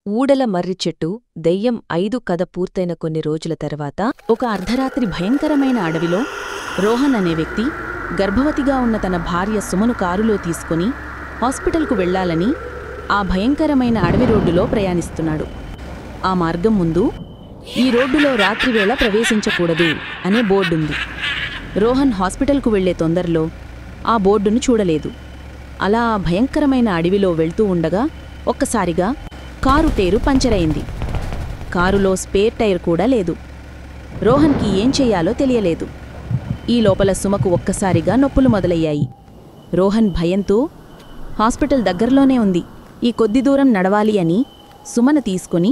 ఊడల మర్రి చెట్టు దెయ్యం 5 కథ పూర్తయిన కొన్ని రోజుల తర్వాత ఒక అర్ధరాత్రి భయంకరమైన అడవిలో రోహన్ అనే వ్యక్తి గర్భవతిగా ఉన్న తన భార్య సుమను కారులో తీసుకుని హాస్పిటల్కు వెళ్లాలని ఆ భయంకరమైన అడవి రోడ్డులో ప్రయాణిస్తున్నాడు. ఆ మార్గం ముందు ఈ రోడ్డులో రాత్రివేళ ప్రవేశించకూడదు అనే బోర్డుంది. రోహన్ హాస్పిటల్కు వెళ్లే తొందరలో ఆ బోర్డును చూడలేదు. అలా ఆ భయంకరమైన అడవిలో వెళ్తూ ఉండగా ఒక్కసారిగా కారు టైరు పంచరైంది. కారులో స్పేర్ టైర్ కూడా లేదు. రోహన్కి ఏం చెయ్యాలో తెలియలేదు. ఈ లోపల సుమకు ఒక్కసారిగా నొప్పులు మొదలయ్యాయి. రోహన్ భయంతో హాస్పిటల్ దగ్గరలోనే ఉంది, ఈ కొద్ది దూరం నడవాలి అని సుమను తీసుకుని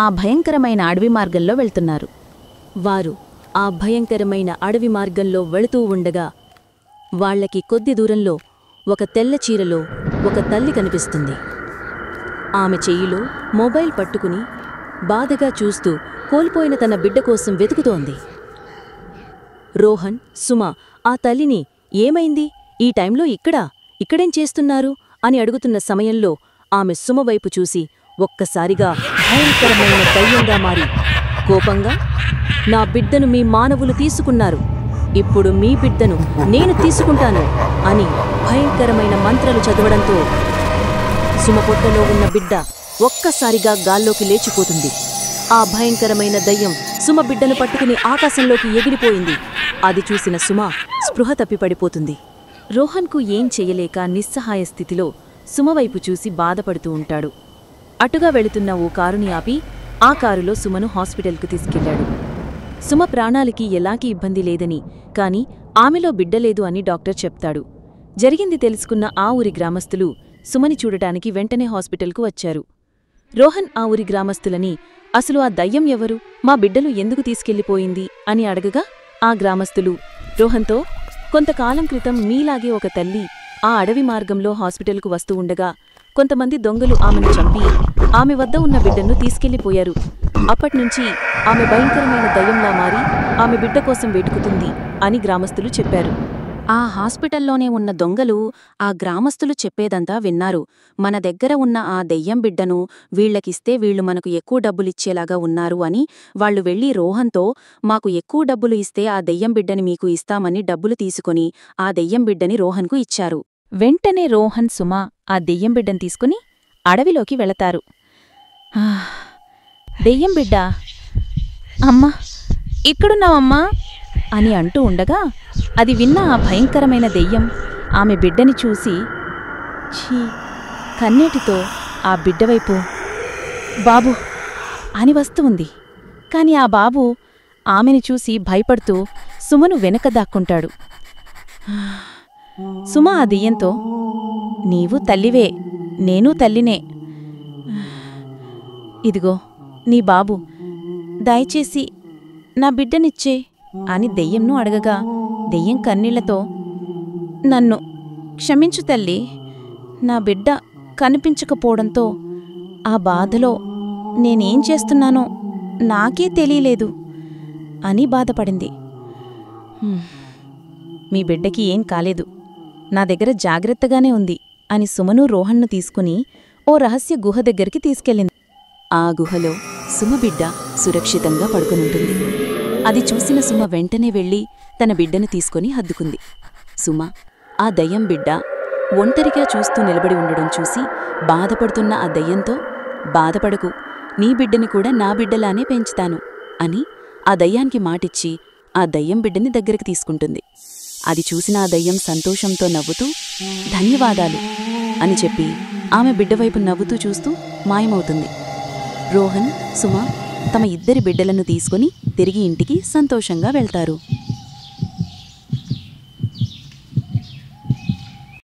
ఆ భయంకరమైన అడవి మార్గంలో వెళ్తున్నారు. వారు ఆ భయంకరమైన అడవి మార్గంలో వెళుతూ ఉండగా వాళ్లకి కొద్ది దూరంలో ఒక తెల్ల చీరలో ఒక తల్లి కనిపిస్తుంది. ఆమె చెయ్యిలో మొబైల్ పట్టుకుని బాధగా చూస్తూ కోల్పోయిన తన బిడ్డ కోసం వెతుకుతోంది. రోహన్, సుమ ఆ తల్లిని ఏమైంది, ఈ టైంలో ఇక్కడేం చేస్తున్నారు అని అడుగుతున్న సమయంలో ఆమె సుమ వైపు చూసి ఒక్కసారిగా భయంకరమైన దయ్యంగా మారి కోపంగా, నా బిడ్డను మీ మానవులు తీసుకున్నారు, ఇప్పుడు మీ బిడ్డను నేను తీసుకుంటాను అని భయంకరమైన మంత్రాలు చదవడంతో సుమ పొట్టలో ఉన్న బిడ్డ ఒక్కసారిగా గాల్లోకి లేచిపోతుంది. ఆ భయంకరమైన దయ్యం సుమ బిడ్డను పట్టుకుని ఆకాశంలోకి ఎగిరిపోయింది. అది చూసిన సుమ స్పృహ తప్పిపడిపోతుంది. రోహన్కు ఏం చెయ్యలేక నిస్సహాయ స్థితిలో సుమవైపు చూసి బాధపడుతూ ఉంటాడు. అటుగా వెళుతున్న ఓ కారుని ఆపి ఆ కారులో సుమను హాస్పిటల్కు తీసుకెళ్లాడు. సుమ ప్రాణాలకి ఎలాంటి ఇబ్బంది లేదని, కాని ఆమెలో బిడ్డలేదు అని డాక్టర్ చెప్తాడు. జరిగింది తెలుసుకున్న ఆ ఊరి గ్రామస్తులు సుమని చూడటానికి వెంటనే హాస్పిటల్కు వచ్చారు. రోహన్ ఆ ఊరి గ్రామస్తులని అసలు ఆ దయ్యం ఎవరు, మా బిడ్డలు ఎందుకు తీసుకెళ్లిపోయింది అని అడగగా ఆ గ్రామస్తులు రోహన్తో, కొంతకాలం క్రితం మీలాగే ఒక తల్లి ఆ అడవి మార్గంలో హాస్పిటల్కు వస్తూ ఉండగా కొంతమంది దొంగలు ఆమెను చంపి ఆమె వద్ద ఉన్న బిడ్డను తీసుకెళ్లిపోయారు. అప్పట్నుంచి ఆమె భయంకరమైన దయ్యంలా మారి ఆమె బిడ్డ కోసం వెతుకుతుంది అని గ్రామస్తులు చెప్పారు. ఆ హాస్పిటల్లోనే ఉన్న దొంగలు ఆ గ్రామస్తులు చెప్పేదంతా విన్నారు. మన దగ్గర ఉన్న ఆ దెయ్యం బిడ్డను వీళ్లకిస్తే వీళ్లు మనకు ఎక్కువ డబ్బులిచ్చేలాగా ఉన్నారు అని వాళ్లు వెళ్లి రోహన్తో, మాకు ఎక్కువ డబ్బులు ఇస్తే ఆ దెయ్యం బిడ్డని మీకు ఇస్తామని డబ్బులు తీసుకుని ఆ దెయ్యం బిడ్డని రోహన్కు ఇచ్చారు. వెంటనే రోహన్, సుమ ఆ దెయ్యం బిడ్డని తీసుకుని అడవిలోకి వెళతారు. దెయ్యం బిడ్డ, అమ్మా ఇక్కడున్నావమ్మా అని అంటూ ఉండగా అది విన్న ఆ భయంకరమైన దెయ్యం ఆమె బిడ్డని చూసి ఛీ కన్నీటితో ఆ బిడ్డవైపు బాబు అని వస్తూ ఉంది. కాని ఆ బాబు ఆమెని చూసి భయపడుతూ సుమను వెనక దాక్కుంటాడు. సుమ ఆ దెయ్యంతో, నీవు తల్లివే, నేను తల్లినే, ఇదిగో నీ బాబు, దయచేసి నా బిడ్డనిచ్చే అని దెయ్యంను అడగగా దెయ్యం కన్నీళ్లతో, నన్ను క్షమించు తల్లి, నా బిడ్డ కనిపించకపోవడంతో ఆ బాధలో నేనేం చేస్తున్నానో నాకే తెలియలేదు అని బాధపడింది. మీ బిడ్డకి ఏం కాలేదు, నా దగ్గర జాగ్రత్తగానే ఉంది అని సుమను రోహన్ను తీసుకుని ఓ రహస్య గుహ దగ్గరికి తీసుకెళ్ళింది. ఆ గుహలో సుమ బిడ్డ సురక్షితంగా పడుకునుంటుంది. అది చూసిన సుమ వెంటనే వెళ్లి తన బిడ్డను తీసుకుని హద్దుకుంది. సుమ ఆ దయ్యం బిడ్డ ఒంటరిగా చూస్తూ నిలబడి ఉండడం చూసి బాధపడుతున్న ఆ దయ్యంతో, బాధపడకు, నీ బిడ్డని కూడా నా బిడ్డలానే పెంచుతాను అని ఆ దయ్యానికి మాటిచ్చి ఆ దయ్యం బిడ్డని దగ్గరికి తీసుకుంటుంది. అది చూసిన ఆ దయ్యం సంతోషంతో నవ్వుతూ ధన్యవాదాలు అని చెప్పి ఆమె బిడ్డవైపు నవ్వుతూ చూస్తూ మాయమవుతుంది. రోహన్, సుమ తమ ఇద్దరి బిడ్డలను తీసుకుని తిరిగి ఇంటికి సంతోషంగా వెళ్తారు.